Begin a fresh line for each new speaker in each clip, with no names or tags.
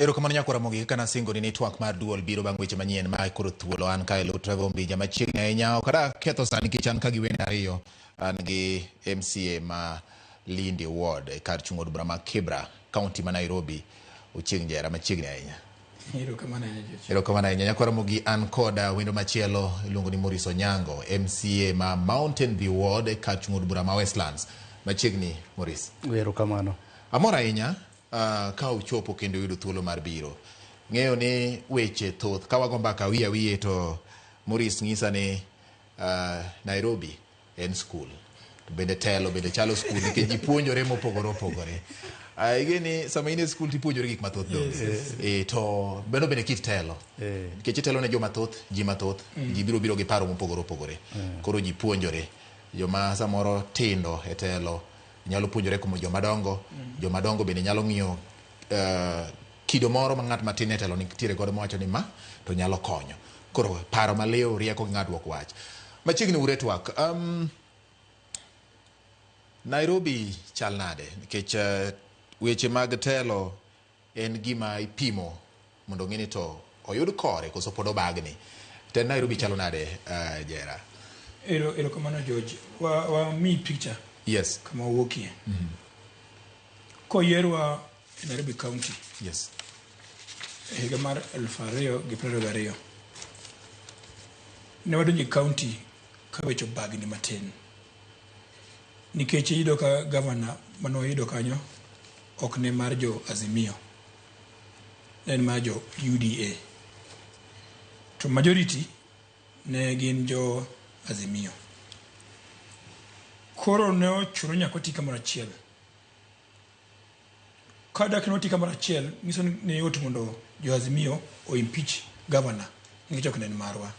Ero kamano nyakora mogi kana singo ni TWAK mar duol biro bang' weche manyien ma koro thuolo an ka ilo Trevor Mbija machiegni ahinya kada ketho sani kichan ka giwene ariyo an gi MCA ma Lindi Ward e kar chung od bura ma Kibra County ma Nairobi Ochieng Jera machiegni ahinya. Ero kamano ahinya nyakora mogi an koda wendo machielo iluongo ni Maurice Onyango MCA ma Mountain View Ward e kar chung od bura ma Westlands machiegni Maurice.
Ero kamano.
Amora ahinya ka uchopo kendo yudo thuolo mar biro. Ng'eyo ni weche thoth ka wago mbaka wiye to Maurice ng'isa ni Nairobi en school. To bende telo bende chalo school nikech ji puonjore mopogore. Igeni sama in e school tipuonjore gik mathoth to bende kit telo. Nikech telo ne joma thoth, ji mathoth, ji biro gi paro mopogore. Koro ji puonjore. Joma samoro tindo e telo nyalo puonjore como jomadongo bende nyalo ng'iyo kido moro ma ng'at matin e telo nitiere godo mowacho ni ma to nyalo konyo. Koro paro maliw rieko gi ng'adruok wach. Machiegni ure TWAK. Nairobi chal nade nikech weche mag telo en gima ipimo mondo ng'ini to oyud kore koso pod obagni. Te Nairobi chalo nade Jera?
Ero kamano George. Wa mi picture.
Yes.
Kama wuokie. Ko yerwa in Nairobi County.
Yes.
Higa mar 2022. Ne wadonjo county ka wecho bagni matin. Nikech yudo ka governor mano yudo kanyo ok ne mar jo Azimio. En mar jo UDA. To majority ne gin jo Azimio. Koro ne ochuno nyaka oti kamoro achiel. Kada kino oti kamoro achiel, nyiso ni yot mondo jo Azimio o impeach governor nikech ok ne marwa.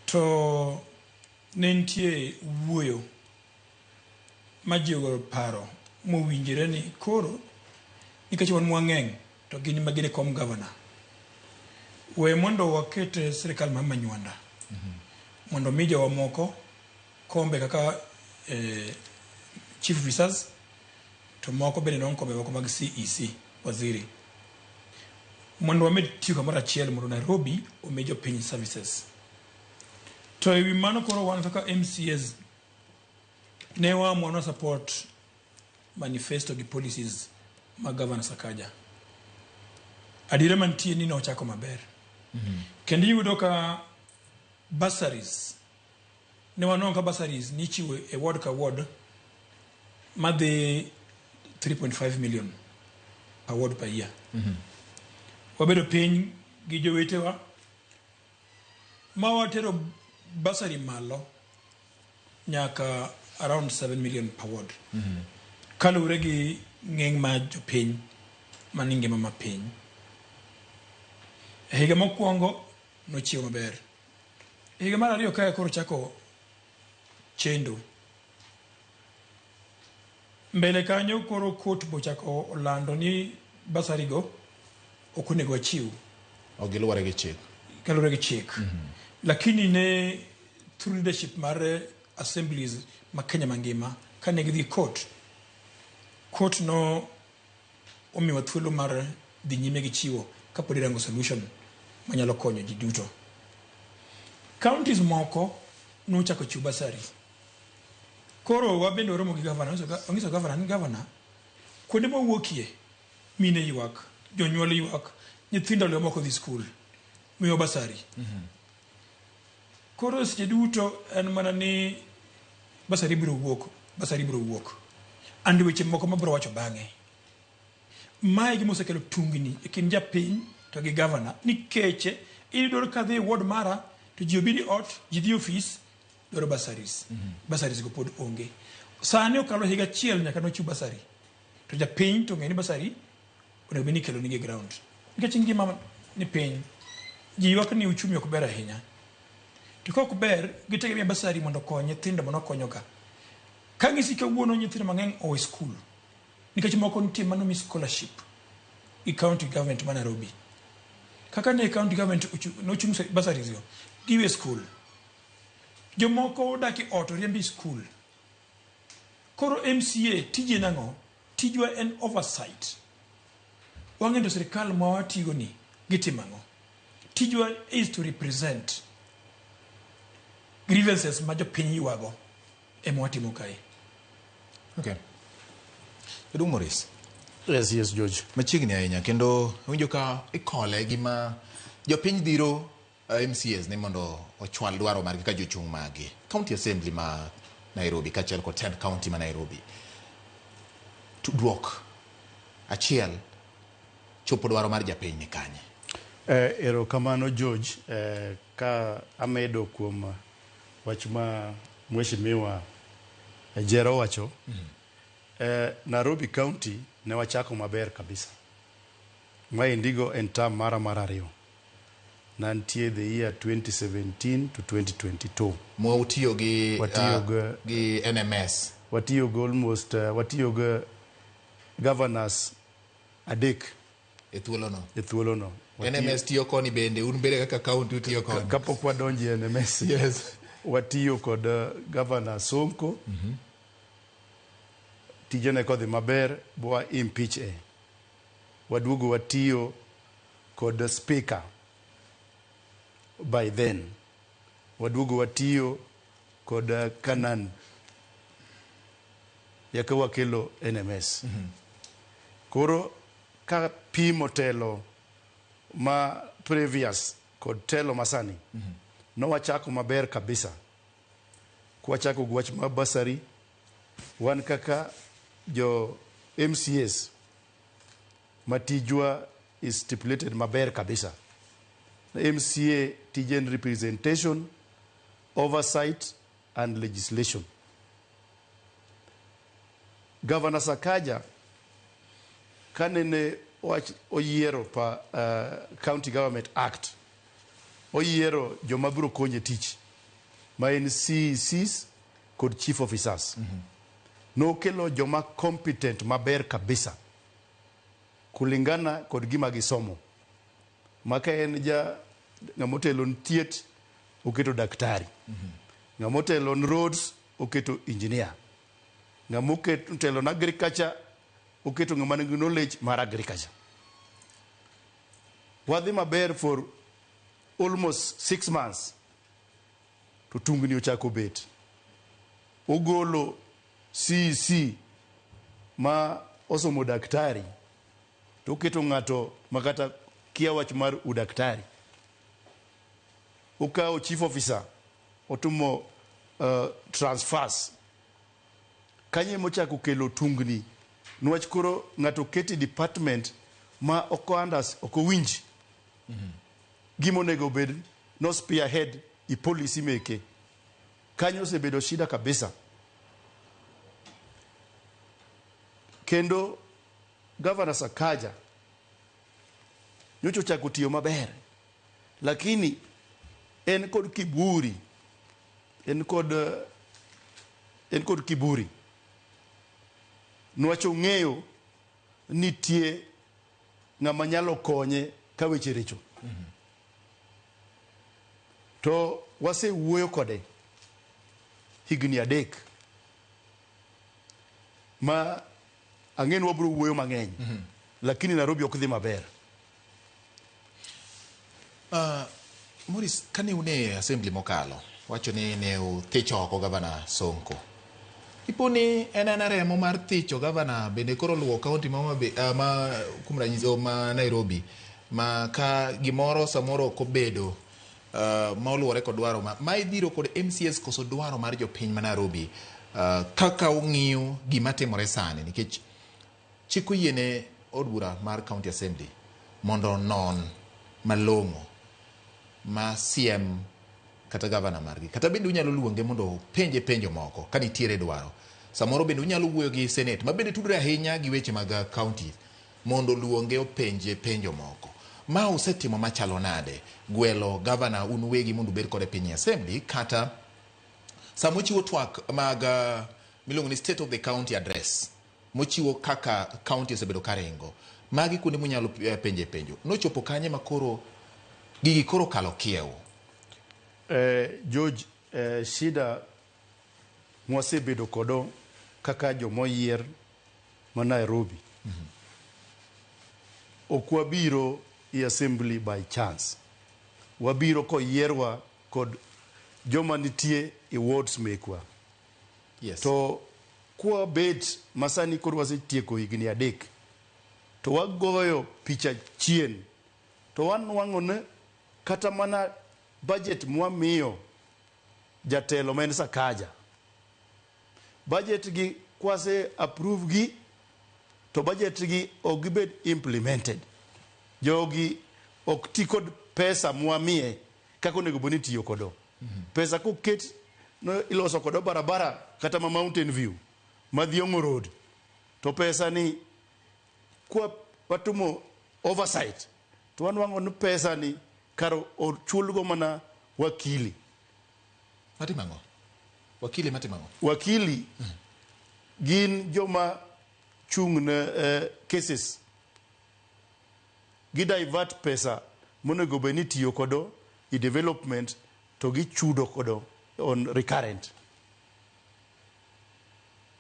To ne nitie wuoyo ma ji ogolo paro mowinjore ni koro nikech wan mwang'eng to gin magine kom governor. We mondo waket sirikal ma manywanda. Mondo mi jowa moko kombe kaka chief officers to moko bende non kombe moko mag CEC waziri. Mondo wamed tiyo kamoro achiel mondo Nairobi omi jopiny services. To ewi mano koro wan kaka MCAs ne waamua support manifesto gi policies mag Governor Sakaja. Adiera mantie ni nochako maber. Kendo yudo ka bursaries ne wanon ka bursaries ni chiwo e ward ka ward madhi 3.5 million per ward per year. Wabedo piny gi jowetewa ma watero bursary malo nyaka around 7 million per ward. Kalure gi ng'eng ma jopiny maningima ma piny. Higa mokwongo nochiwo maber. Higa mar ariyo kaya koro chako chendo. Mbele kanyo koro court bochako olando ni basari go okunego achiw.
Ogiluwore gi chik.
Kalure gi chik. Lakini ne through leadership mar assemblies ma Kenya mangima kane gidhi court no omiwa thuolo mar dhi nyime gi chiwo kapod irango solution manyalo konyo ji duto. Counties moko nochako chiwo basari. Koro wabende oromo gi governor, ongiso governor ni governor kuonde mawuokie mine ywak, jonyuol ywak, nyithindo leo moko dhi school. Miyo basari. Koro seche duto en mana ni basari biro wuok. Andi weche moko mabiro wacho bang'e. Mae gima osekelo tungni e kind japiny to gi governor nikech iyudo ka dhi ward mara to ji obiro ot, ji dhi office dwaro basaris. Basaris go pod onge. Sani okalo higa achiel nyaka nochiw basari. To japiny to ng'eni basari onego bed ni ikelo nigi ground. Nikech ngima ni piny ji ywak ni uchumi ok ber ahinya. To ka ok ber gitegemea basari mondo okony nyithindo mondo konyoga. Ka ng'isi kawuono nyithindo mang'eny owe school. Nikech moko nitie manomi scholarship i county government ma Nairobi. Kaka ne county government nochung' basaries yo giwe school. Jomoko daki ot riembi school. Koro MCA tije nang'o? Tijwa en oversight. wang'endo sirikal ma watigo ni gitimango. Tijwa is to represent grievances ma jopiny yuago ema watimo kae.
Okay. Edung Maurice.
Yes, George.
Machiegni ahinya kendo winjo ka ikole gima jopiny dhiro MCAs ne mondo ochwal dwaro margi ka jochung' magi. County Assembly ma Nairobi kaachiel kod Ted County ma Nairobi. Tudruok achiel chopo dwaro mar japiny ni kanye.
Erokamano George, ka amedo kuom wach ma mheshimiwa Jera wacho. Nairobi County ne wachako maber kabisa. Ma indigo en term mar ariyo. Nantie the year 2017 to 2022.
Mo utiyo gi NMS.
Watiyo go almost watiyo go governors adek
E thuolono. NMS tiyo koni bende un bere kaka county utiyo koni.
Kapok wadonji NMS.
Yes.
Watiyo kod governor Sonko. Tijene kodhi maber bwa impeach e. Waduogo watiyo kod speaker by then. Waduogo watiyo kod Kanan. Yaka wakelo NMS. Koro ka pimo telo ma previous kod telo masani. No wachako maber kabisa. Kwachako gwach ma basari. Wan kaka jo MCAs matijwa is stipulated maber kabisa. MCA tijen representation, oversight and legislation. Governor Sakaja kanene oyiero pa County Government Act. Oyiero joma biro konye tich ma en CECs kod chief officers. No kelo joma competent maber kabisa kulingana kod gima gisomo. Maka en ng'amotelo thieth oketo daktari. Ng'amotelo roads oketo engineer. Ng'amotelo agriculture oketo ng'ama nigi knowledge mar agriculture. Wadhi maber for almost 6 months to tungni ochako bet. Ogolo CC ma osomo daktari to keto ng'ato makata kia wach mar udaktari. Okao chief officer otumo transfers. Kanye mochako kelo tungni nwach koro ng'ato keti department ma oko winj. Gimo nego bed no spearhead I policy meke. Kanyo osebedo shida kabisa. Kendo Governor Sakaja nyocho chako tiyo maber, lakini en kod kiburi. En kod kiburi. Nwacho ng'eyo nitie ng'ama nyalo konye ka weche richo. To wase wuoyo kode higni 3 ma ang'en wabro wuoyo mang'eny. Lakini Nairobi ok dhi maber.
Maurice, kane une assembly mokalo wacho ni ne uthicho oko Governor Sonko. Iponi en remo mar thicho Governor bende koro luwo county ma kumranyiso ma Nairobi ma ka gimoro samoro kobedo ma oluwore kod dwaro ma idhiro kod MCAs koso dwaro mar jopiny ma Nairobi kaka ung'iyo gima timore sani nikech chiko yiene od bura mar County Assembly mondo non malong'o ma CM kata Governor margi kata bende unyalo luonge mondo penjo moko ka nitiere dwaro. Samoro bende unyalo wuoyo gi Senate ma bende tudore ahinya gi weche mag county mondo luonge openje penjo moko. Ma usetimo machalo nade gwelo Governor un wegi mondo bed kode piny Assembly kata samochiwo twak mag miluongo ni State of the County Address mochiwo kaka county osebedo karengo magi kuonde munyalo penjo nochopo kanye makoro gigi koro kalo kiewo.
George, shida mwasebedo kodo kaka jomoyier ma Nairobi. okwabiro i assembly by chance. Wabiro ko yierwa kod joma nitie i wards mekwa.
Yes.
To kwa bet masani kod wasetieko higni 3. To wagoyo picha chien. To wanwang'one kata mana budget mwamiyo jatelo men Sakaja. Budget gi kwase approve gi, to budget gi ogibed implemented. Jogi okti kod pesa mwamiye kako nego boni tiyo kodo. Pesa kuket no iloso kodo barabara kata ma Mountain View, Madhiongo Road. To pesa ni kwa watumo oversight. To wanwango no pesa ni karo ochulgo mana wakili.
Matimango. Wakili matimango.
Wakili gin joma chung na cases. Gi divert pesa monego beni tiyo kodo i development to gi chudo kodo on recurrent.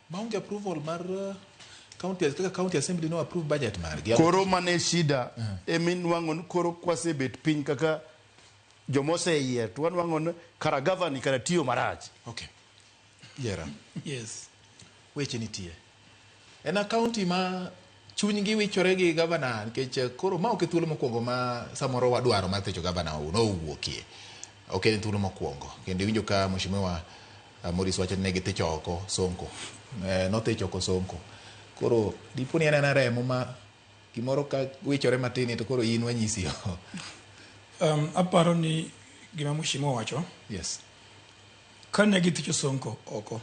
Maungi approval mar county assembly no approve budget mar.
Koro mane shida emin wangon koro kwase bet piny kaka jomose yier to wangon kara governor kara tiyo marach.
Okay. Jera.
Yes.
Weche nitie. En county ma chuny gi wichore gi governor nikech koro ma ok thuolo mokwongo ma samoro wadwaro mar techo governor no wuokie. Ok en thuolo mokwongo. Kendo winjo ka mheshimiwa Maurice wacho ne gitecho oko Sonko. No techo oko Sonko. Koro diponi en remo ma gimoro ka wichore matin to koro in wanyisi.
Aparo ni gima mheshimiwa wacho.
Yes.
Ka ne githicho Sonko oko,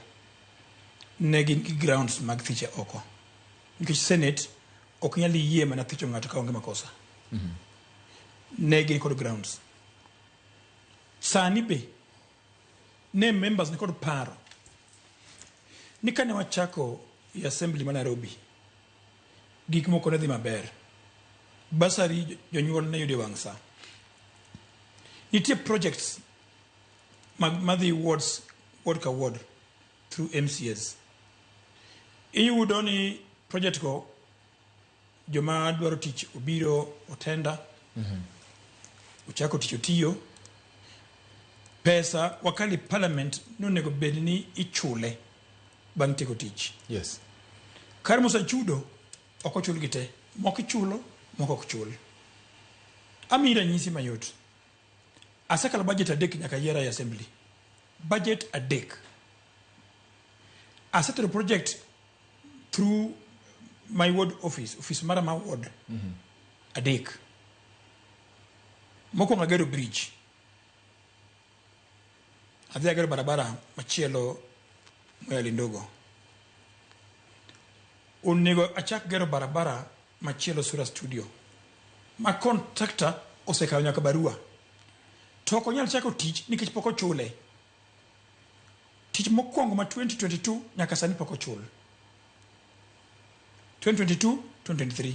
ne gin gi grounds mag thiche oko. Nikech Senate ok nyal yie mana thicho ng'ato ka onge makosa. Ne gin kod grounds. Sani be, ne members ne kod paro. Ni kane wachako i assembly ma Nairobi, gik moko ne dhi maber. Basari jonyuol ne yude wang' sa. Nitie projects madhi wards ward ka ward through MCAs. Iyudo ni project go joma dwaro tich obiro otenda. Uchako tich otiyo. Pesa wakali parliament no nego bedni ichule bang' tieko tich.
Yes.
Kar musa chudo oko chul gite. Moko chulo, moko ok chul. Amira nyisi mayot. Asakal budget adek nyaka yera ya assembly. Budget adek. Asettle project through my ward office Marama ward. Adek. Moko ngagero bridge. Adhi agero barabara machielo Moyali ndogo. Onego achak gero barabara machielo Sura studio. Ma contractor osekawo nyaka barua. To ok onyal chako tich nikech pok ochule. Tich mokwongo ma 2022 nyaka sani pok ochul. 2022, 2023.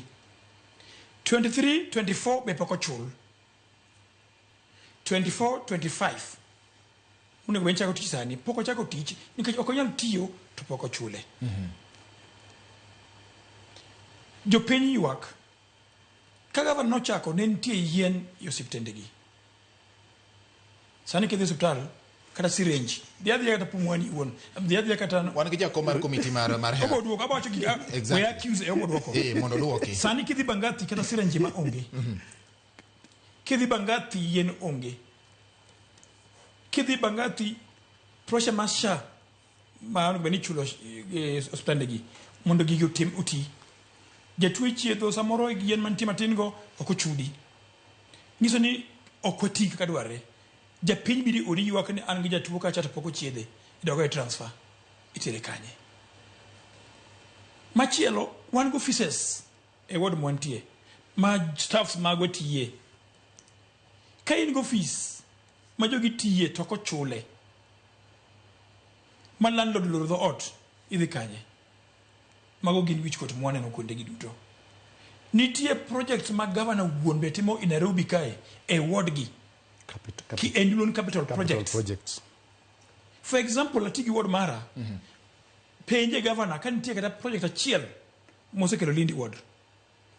23, 24 be pok ochul. 24, 25. Unego ben chako tich sani pok ochako tich nikech ok onyal tiyo to pok ochule. Jopiny ywak. Ka gavana nochako ne nitie yien e osiptendegi. Sani kidhi hospital kata syringe diadhi kata pumwani won diadhi kata
wan gi jakom mar committee mar health
obo duoko abo chiki we accuse obo duoko
mondo duoki
sani kidhi bangati kata syringe ma onge kidhi bangati yen onge kidhi bangati prosha masha ma beni chulo hospitandegi mondo gigi otim uti jatuo chiedho samoro yen mantie matin go okochudi nyiso ni okwati kaka dwarre japiny biri ori ywak ni an gi jatuo ka chata poko chiedhe idogo e transfer itere kanye machielo wan go offices e ward mwantie ma staffs mago tiye ka in go office ma jogi tiye to ko chule ma landlord loro dho ot idhi kanye mago gin wich kot mwaneno kuonde gi duto nitie projects ma governor wuon be timo in Nairobi kae e ward gi ki endulon capital projects. For example, atigi ward mara penje governor kan tie kata project achiel mose kelo Lindi ward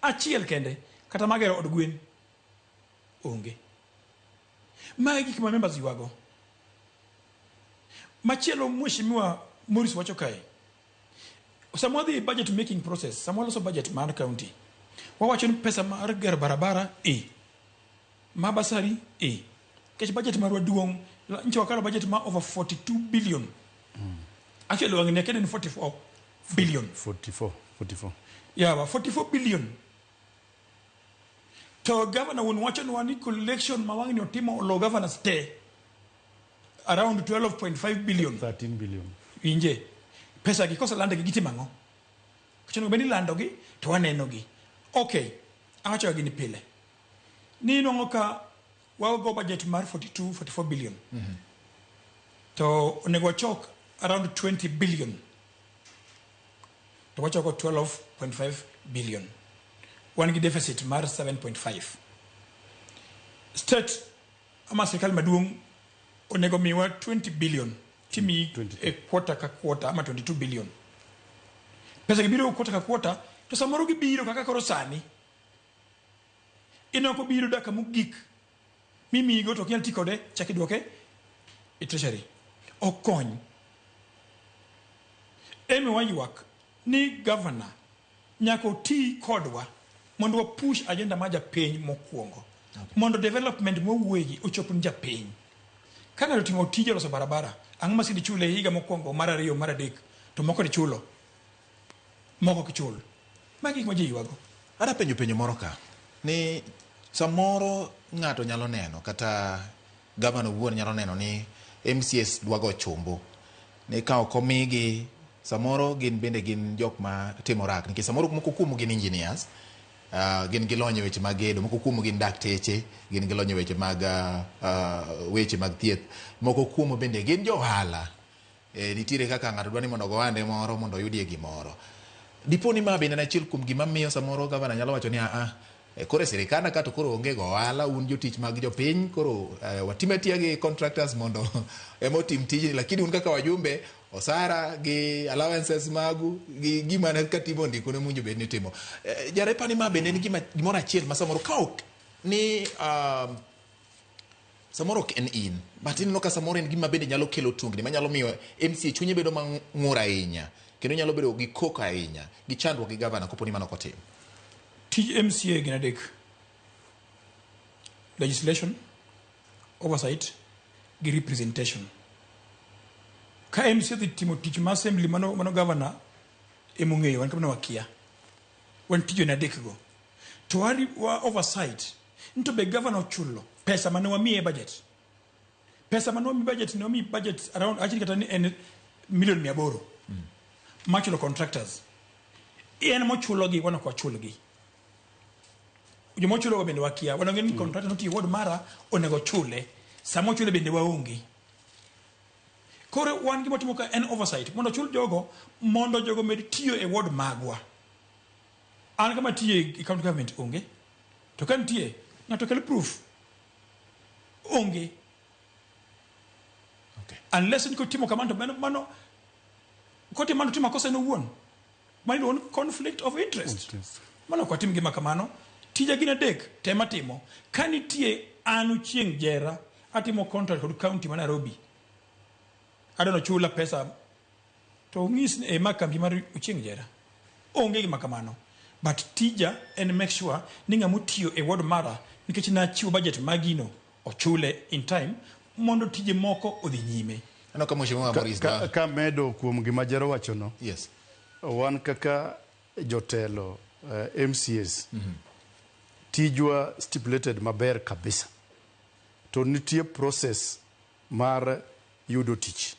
achiel kende kata magero od gwen onge. Magi gik ma members yuago. Machielo mheshimiwa Maurice wacho kae. Some the budget making process, some also budget mar county. Wawacho ni pesa mar gero barabara mabasari kech budget marwa duong nchi wakalo budget ma over 42 billion. Actually wangine kede ni 44 billion.
44.
Yeah, 44 billion. To governor when watching one collection mawangi otimo lo governor stay around 12.5 billion.
13 billion.
Inje. Pesa kikosa lande giti mango. Kuchono beni lando gi to waneno gi. Okay. Awacho gini pile. Ni nongoka wao go budget mar 44 billion. To onego chok around 20 billion. To wacho go 12.5 billion. One deficit mar 7.5. State ama serikali maduong onego miwa 20 billion. Timi a quarter ka quarter ama 22 billion. Pesa kibiro quarter ka quarter to samoro gibiro kaka koro sani. Inoko biro daka mugik. Mimi go to kialti kode chaki duoke e treasury. Okony. Emi wayuak ni governor nyako ti kodwa mondo wa push agenda maja piny mokuongo. Mondo development mowuogi ochop nja piny. Kana timo tije loso barabara, ang masidi chule higa mokuongo mar ariyo mar adek to moko ni chulo. Moko kichul. Magi gik ma ji yuago.
Ada penjo moro ka ni samoro ng'ato nyalo neno kata governor wuon nyalo neno ni MCS dwago chumbo ne kao komigi samoro gin bende gin jok ma timo rak nikech samoro moko kuom gin engineers gin gilonyo weche mag gedo, moko kuom gin dakteche, gin gilonyo weche mag thieth, moko kuom bende gin johala. Nitiere kaka ng'ato dwani mondo goande moro mondo oyudie gimoro. Diponi ma bende achiel kuom gima miyo samoro gavana nyalo wacho ni kore sirikana kato koro onge gohala, un jotich mag jopiny koro watimatia gi contractors mondo emotim tijni, lakini un kaka wajumbe osara gi allowances magu gi gima ne katimo ndiko ne munjo bed ni timo. Jare pani ma bende ni gimoro achiel ma samoro kaok ni samoro ok en in, but ineno ka samoro en gima bende nyalo kelo tungni manyalo miyo MCA chunye bedo mang'ur ahinya kendo nyalo bedo gi koko ahinya gi chandruok gi gavana koponi mano kotim.
Tij MCA gin adek: legislation, oversight, gi representation. Ka MCA dhi timo tich ma assembly mano governor emong'eyo, wan kamano wakia. Wan tijo na adek go. To wa oversight, nito be governor chulo pesa mane wamiye budget. Pesa mane wamiye budget ne wamiye budget around actually kata ni en million 800. Machulo contractors. En mochulo gi wana kwa chulo gi. Ujo chulo go bende wakia. Wana ngeni contractor noti ward mara onego chule. Samo chule bende waonge. Kore wan gima timo ka en oversight. Mondo chul jogo med tiyo e ward magwa. An kama tiye e county government onge. To kan tiye ngato kel proof. Onge.
Okay.
Unless niko timo kamando mano kote mano timo kosa no wuon. Mano on conflict of interest. Mano kwa timu gima kamano tija gina dek tema timo. Kani tiye Ochieng Jera atimo contract kod county ma Nairobi. Adono chula pesa to ngis e makambi mar Ochieng Jera. Onge gima kamano. But tija and make sure ninga mutiyo e ward mara nikech na chiwo budget magino ochule in time mondo tije moko odhi nyime.
Ano ka mheshimiwa Maurice
ka medo kuom gima Jera wacho no.
Yes.
Wan kaka jotelo MCAs tijwa stipulated maber kabisa. To nitie process mar yudo tich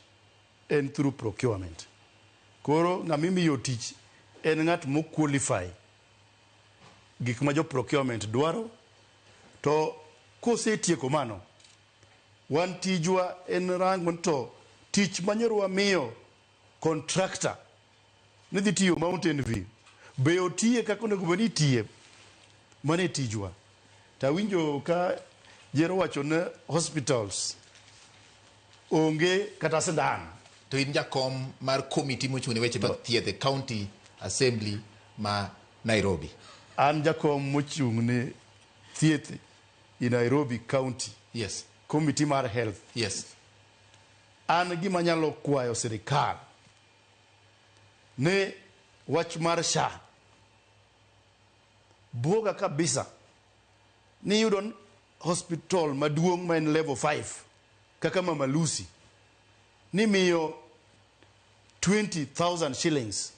en through procurement. Koro ng'amimi yo tich en ng'at mo qualify gik ma jo procurement dwaro, to kosetieko mano wan tijwa en rango to tich manyorwa miyo contractor nidhi tiyo Mountain View be otiye kaka onego bed ni tiye, mane tijwa. Ta winjo ka Jera wacho ne hospitals onge kata sindan.
To in jakom mar committee mochune weche mag thieth e county assembly ma Nairobi.
an jakom mochung ne thieth in Nairobi County.
Yes.
Committee mar health.
Yes.
An gima nyalo kwayo sirikal ne wach mar SHA buoga kabisa ni yudon hospital maduong' ma en level 5 kaka Mama Lucy ni miyo 20,000 shillings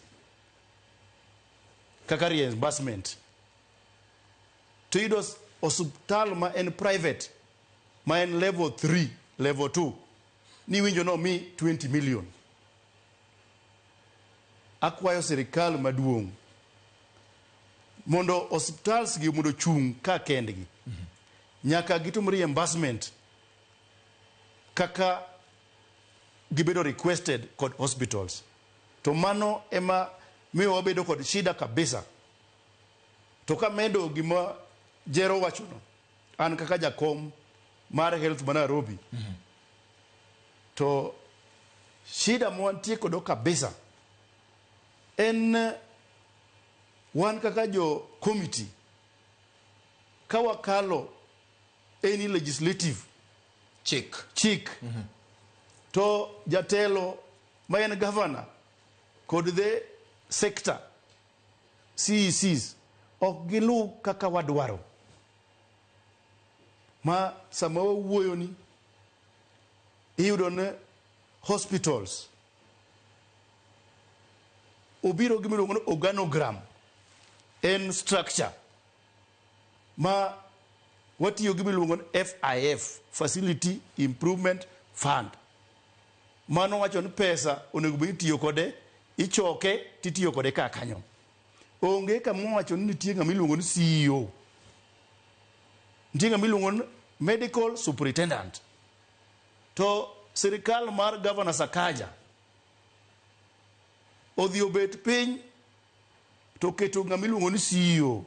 kaka reimbursement to yudo hospital ma en private ma en level 3 level 2 ni winjo no mi 20 million. Akwayo sirikal maduong' mondo hospitals gi mondo chung ka kendgi nyaka gitum reimbursement kaka gibedo requested kod hospitals, to mano ema miyo wabedo kod shida kabisa. To ka medo gima Jera wachono, an kaka jakom mar health ma Nairobi, to shida mwantie kodo kabisa en wan kaka jo committee ka wakalo any legislative chick to jatelo ma en governor kod the sector CECs ok gilu kaka wadwaro, ma sama wawuoyo ni iyudo ne hospitals obiro gimiluongo ni organogram en structure ma watiyo gimiluongo ni FIF, Facility Improvement Fund. Mano wacho ni pesa onego bed tiyo kode, ichoke titiyo kode ka kanyo. Onge kama wacho ni nitie ng'ama iluongo ni CEO, nitie ng'ama iluongo ni medical superintendent. To sirikal mar Governor Sakaja odhi obet piny to keto ng'ama iluongo ni CEO,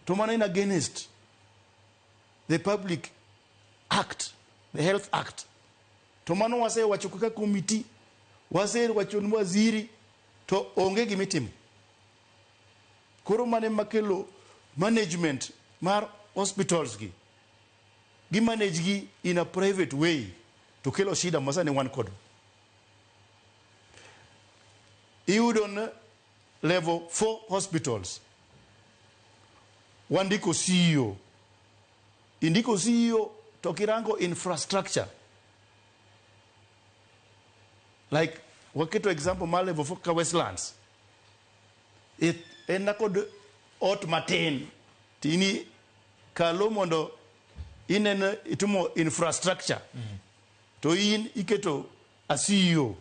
to mano in against the Public Act, the Health Act. To mano wasewacho kaka committee, wasewacho ni waziri, to onge gimitimo. Koro mane makelo management mar hospitals gi manage gi in a private way to kelo shida masane wan kodo. Iyudo level 4 hospitals wandiko CEO, indiko CEO to kirango infrastructure, like waketo example ma level 4 ka Westlands en kod ot matin tini kalo mondo inen itumo infrastructure to in iketo a CEO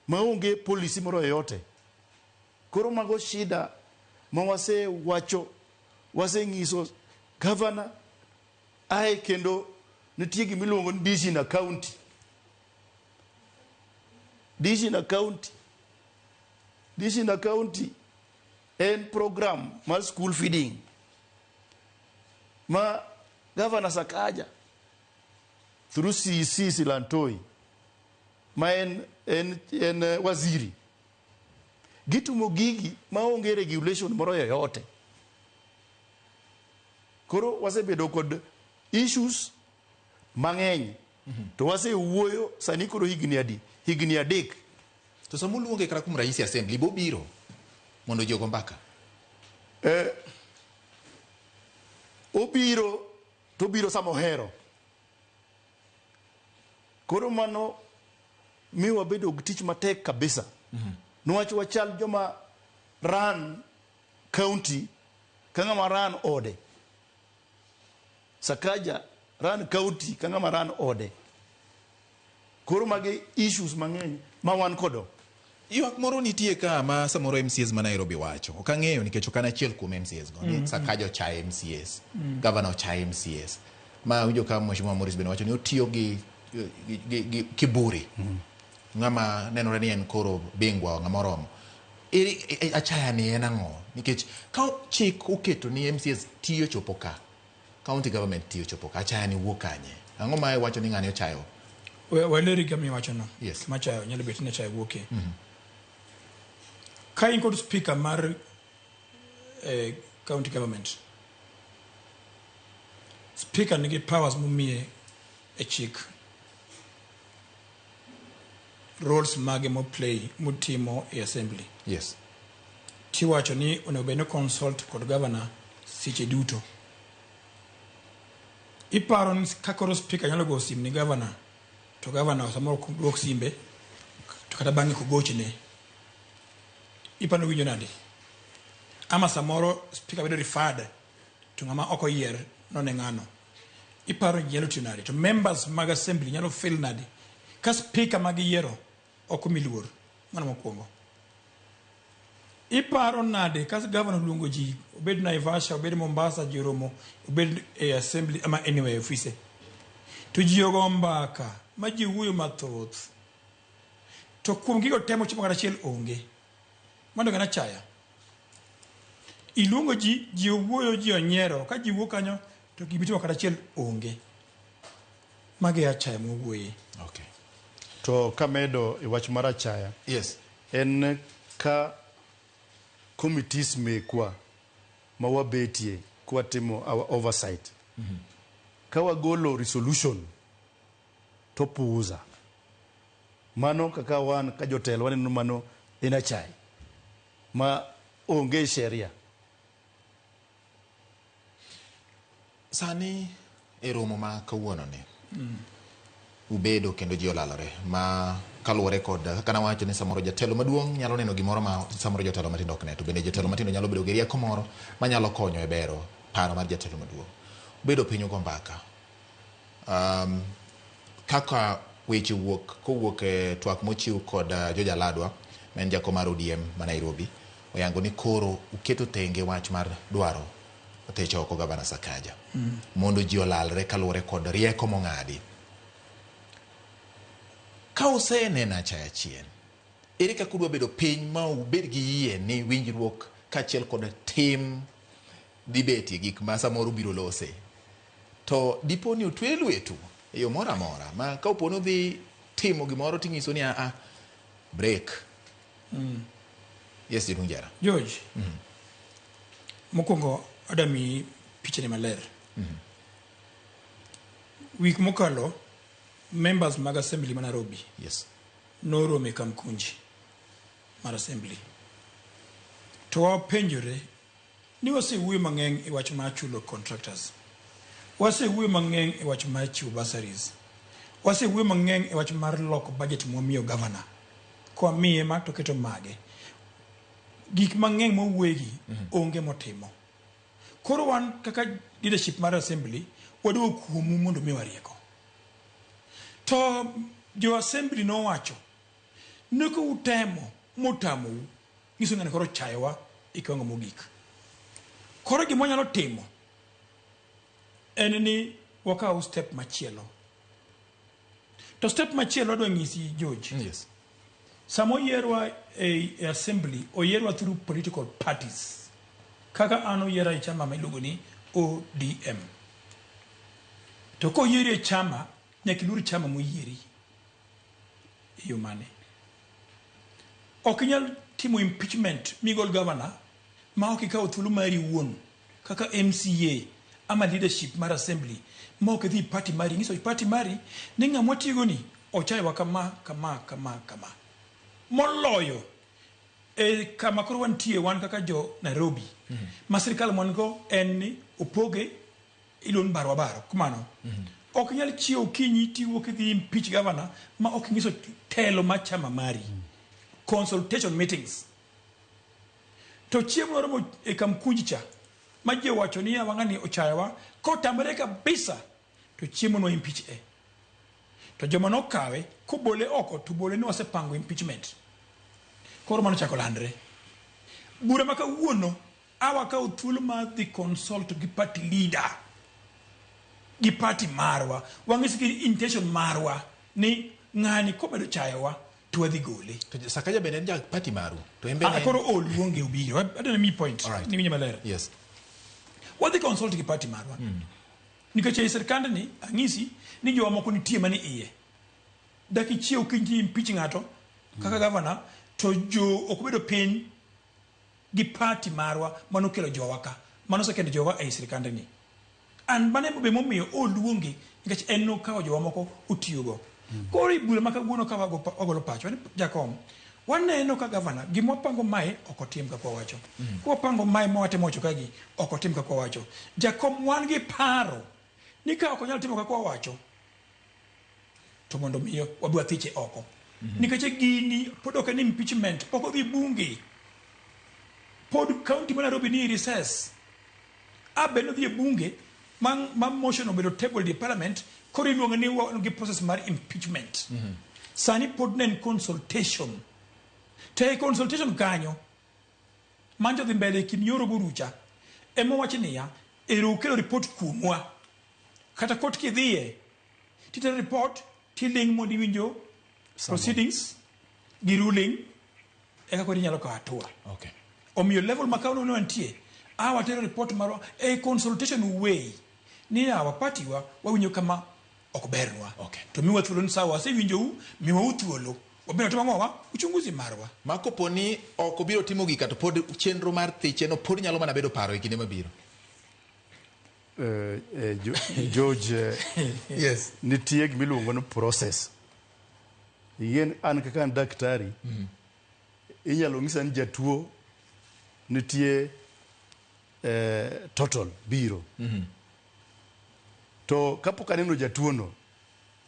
maonge policy moro yote. Koro mago shida ma wase wacho, wase ngiso governor ai kendo nitie gimiluongo ni DC na county. DC na county en program mar school feeding ma Governor Sakaja through CEC Silantoi ma en waziri gitumo gigi maonge regulation moro yoyote. Koro wasebedo kod issues mang'eny to wasewuoyo sani koro higni adek.
To samo luonge kara kum rais assembly bobiro mondo jogo mbaka
obiro to biro samo hero. Koro mano mi wabedo gi tich matek kabisa. Nwach wachal joma ran county kanga maran ode. Sakaja ran county kanga maran ode. Koro mage issues mang'eny ma wan kodo.
Ywak moro nitie ka ma samoro MCAs ma Nairobi wacho. Ok ang'eyo nikech ok an achiel kuom MCAs go. Sakaja ochayo MCAs, governor ochayo MCAs. Ma winjo ka Mheshimiwa Maurice bende wacho ni otiyo gi kiburi. Ng'ama nenore ni en koro bingwa ng'ama oromo. Achaya ni en ang'o? Nikech ka chik oketo ni MCAs tiyo chopo ka, county government tiyo chopo ka, achaya ni wuok kanye. Ang'o ma wacho ni ng'ani ochayo?
Waleri gami wacho no.
Yes.
Machayo nyalo bet ni chayo wuoke. Ka in kod speaker mar county government. Speaker nigi powers mumie a chick. Roles mage mo play mutimo e assembly.
Yes.
Tiwacho ni onobeno consult kod governor siche duto. Iparon kakoro speaker nyalo go sim ni governor. To governor samoro kuduok simbe. To kata bangi kugochine. Ipano winjo nade. Ama samoro speaker bedo referred to ngama oko yier no nengano. Iparo nyalo tunade. To members mag assembly nyalo fail nade. Ka speaker mag yiero oko miluor. Mano mokwongo. Iparo nade ka governor luongo ji obed Naivasha, obed Mombasa, Jeromo, obed assembly ama anyway office. To ji ogo mbaka ma ji wuoyo mathoth. To kuom gigo temo chiemo kata chiel onge. Mano gana chaya. Iluongo ji wuoyo ji onyiero ka ji wuo kanyo to gibitimo kata chiel onge. Mage achaya mo wuoye.
Okay.
To kamedo e wach mar achaya.
Yes.
En ka committees mekwa ma wabetie kwa timo our oversight. Ka wagolo resolution to puuza. Mano kaka wan ka jotelo waneno mano en achaya. Ma onge sheria.
Sani e romo ma kawuono ni. Ubedo kendo ji olalore ma kaluwore kod kana wacho ni samoro jatelo maduong' nyalo neno gimoro ma samoro jatelo matindo ok ne, to bende jatelo matindo nyalo bedo gi rieko moro ma nyalo konyo e bero paro mar jatelo maduong'. Ubedo piny ugo mbaka. Kaka weche kowuok e twak mochiw kod Jojaladwa, ma en jakom mar ODM ma Nairobi, oyango ni koro uketo tenge wach mar dwaro otecho oko gavana Sakaja. Mondo ji olalre kaluwore kod rieko mong'adi. Ka useneno achaya chien, ere kaka udwa bedo piny ma ubed gi yie ni winjruok kaachiel kod tim dhi betie gik ma samoro biro lose. To dipo ni otwe lwetu e yo moro amora ma ka upono dhi timo gimoro ting'iso ni break. Yes, Jera.
George. Mokwongo adami pichane maler. Week mokalo members mag assembly ma Nairobi.
Yes.
Norome Kamkunji mar assembly. To wapenjore ni wasewuoyo mang'eny e wach mar chulo contractors. Wasewuoyo mang'eny e wach mar chiwo bursaries. Wasewuoyo mang'eny e wach mar loko budget mwamiyo governor. Kwa miye ma to keto mage. Gik mang'eny mowuogi onge motimo. Koro wan kaka leadership mar assembly wadwa kuomu mondo mi warieko. To jo assembly no wacho nuko utemo mutamu ngiso ngane koro chayewa ikongo mogik. Koro gimo nyalo timo en ni wakaw step machielo. To step machielo do ngisi George.
Yes.
Samo yerwa a assembly o yerwa through political parties. Kaka ano yera chama miluongo ni ODM. To ko yeri chama nyakiluri chama moyieri. Iyo mane. Okinyal timo impeachment migol governor ma okikaw thuolo mari wuon kaka MCA ama leadership mar assembly ma ok dhi party mari ngiso party mari ni ng'ama tigo ni ochayewa kama moloyo kama koro wantie wan kaka jo Nairobi ma sirkal mon go en ni opoge ilon baro kumano ok nyal chiwo kinyi tiwo kidhi impeach governor ma ok ngiso telo ma chama mari consultation meetings to chiemo romo e Kamkunji cha ma je wacho ni wangani ochayewa ko tamre kabisa to chiemo no impeach to joma no kawe kubole oko tubole ni wasepango impeachment. Koro mano chako landre. Bura maka wuono awa ka uthulo ma the consult gi party leader. Gi party marwa. Wangisi ki intention marwa ni ngani ko bedo chayewa to wadhi gole.
To Sakaja bende en party maru. To embe ne.
Koro oluonge ubiro. Adana mi point.
Right.
Ni winyo malera.
Yes.
Wadhi consult gi party marwa. Nikache serikande ni angisi ni jo moko nitie mani iye. Daki chiew kinji impeaching ato kaka governor to jo okubedo pin gi party marwa manokelo jowa ka manosekendo jowa e sirikande ni an bane be momiyo oluongi nikech en no kawo jowa moko otiyogo koro bura ma kawuono ka wagolo pacho jakom waneno ka gavana gima pango mae okotim ka wacho ko pango mae mawatemo wacho kagi okotim ka wacho jakom wan gi paro ni ka okonyal timo ka wacho to mondo miyo wabwa thiche oko nikech gini pod ok en impeachment pok odhi bunge pod county ma Nairobi ni recess abeno dhi bunge ma motion obedo table di parliament koro iluongo ni gi process mar impeachment sani pod nen consultation te consultation kanyo manjo dhi mbele kin yoro burucha emo wachi niya ero kelo report kumwa kata kot kidhiye tita report tiling mondi winjo proceedings gi ruling eka kodi nyalo ka atua
okay
omiyo level makauno no antie awa tero report maro a consultation way ni awa party wa winjo kama okberwa
okay
to miwa thuolo ni sawa se winjo miwa uthuolo obiro timo ng'owa uchunguzi marwa
makopo ni ok obiro timo gika to pod chenro mar thiche no pod nyalo mana bedo paro e kinde mabiro
George
yes
nitie gimiluongo no process yen an kaka daktari inyalo ng'isa ni jatuo nitie total biro to kapok aneno jatuo no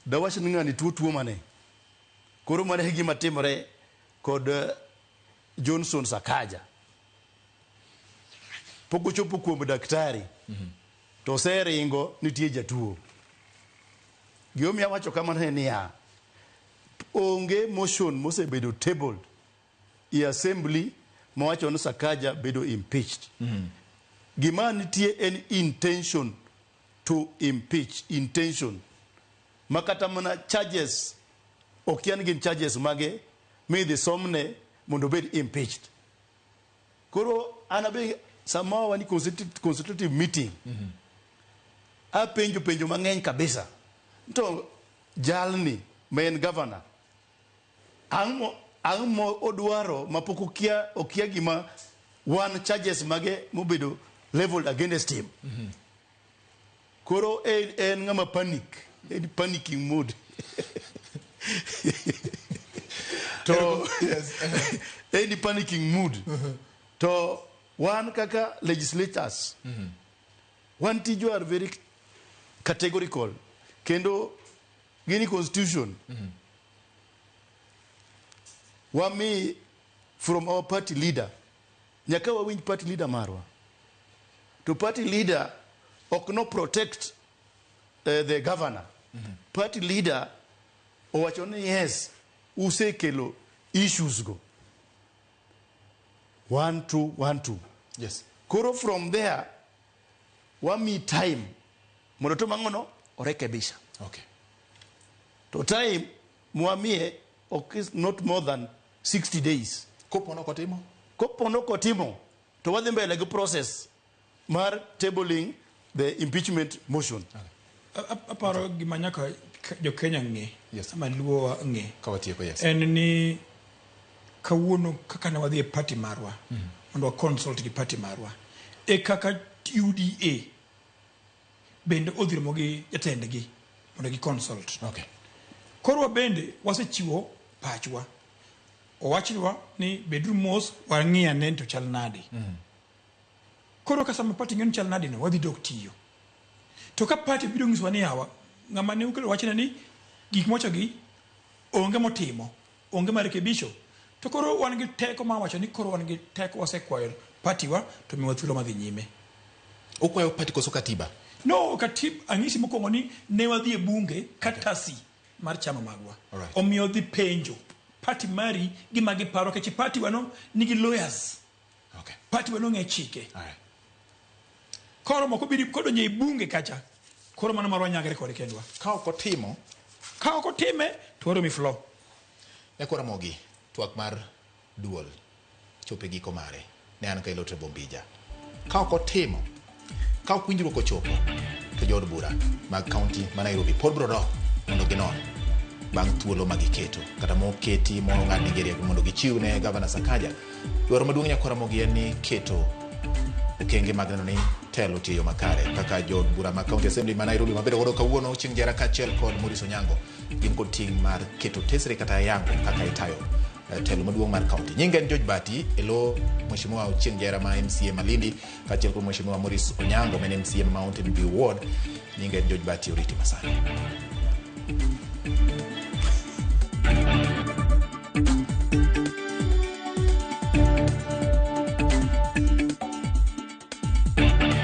dawach ni ng'ani tuo mane koro mane gima timore kod Johnson Sakaja pok ochopo kuom daktari to seringo nitie jatuo giomi awacho kamano niya onge motion mosebedo tabled i assembly mawacho ni Sakaja bedo impeached gima nitie en intention to impeach intention makata mana charges okian gin charges mage midhi somne mondo bed impeached koro anabe sama wani consultative meeting penjo mang'eny kabisa to jalni main governor ang'o odwaro mapok okia gima one charges mage mobedo leveled against him koro en ng'ama en panicking mood to any panicking mood to one kaka legislators one tijo are very categorical kendo gini constitution wami from our party leader nyaka wawinj party leader marwa to party leader ok no protect the governor party leader owacho ni yes usekelo issues go 1 2
yes
koro from there wami time mondo to mangono orekebisha
okay
to time mwamie is not more than 60 days
kopono
kotimo to wadhi mbele gi process mar tabling the impeachment motion
aparo gima nyaka jo Kenya ng'e ama luo ng'e
kawatieko yes
en ni kawuono kaka ne wadhi e party marwa mondo consult gi party marwa e kaka UDA bende odhirmo gi jatendgi mondo gi consult
okay
koro bende wasechiwo pachwa owachnwa ni bedroom mos wang'ia ne to chal nadi koro kasama party ng'en chal nadi no wadhi dok tiyo to ka party biro ng'iswa ni yawa ng'ama ne ukelo wachna ni gik mocho gi onge motimo onge marekebisho to koro wan gi teko ma wacho ni koro wan gi teko wasekwayo party wa to miwa thuolo madhi nyime
okwayo party koso katiba
no ang'isi mokwongo ni ne wadhi e bunge katasi mar chama magwa omiyo dhi penjo party mari gima giparo kechi party wano nigi lawyers
okay
party wano ng'e chike koro moko biri kodonje e bunge kacha koro mano marwa nyagre kode kendwa
ka ok otime
to waro mi flow
ekora mogi twak mar duol chope giko mare ne an kailo tre bombija ka ok otimo ka ok winjruok ochopo to jod bura mag county ma Nairobi pod bro dok mondo ginon bang' thuolo magiketo kata moketi mong'ad Nigeria mondo gichiw ne Gavana Sakaja. Dwaro maduong' nyakwaromogi en ni keto okenge mag neno ni telo tiyo makare kaka jod bura ma County Assembly ma Nairobi mabedo godo kawuono Ochieng Jera kaachiel kod Maurice Onyango gin kod ting' mar keto tesre kata yango kaka itayo telo maduong' mar county. Nyinga en George Bati elo Mheshimiwa Ochieng Jera ma MCA Malindi kaachiel kod Mheshimiwa Maurice Onyango ma MCA Mountain View Ward. Nyinga en George Bati, oriti masani.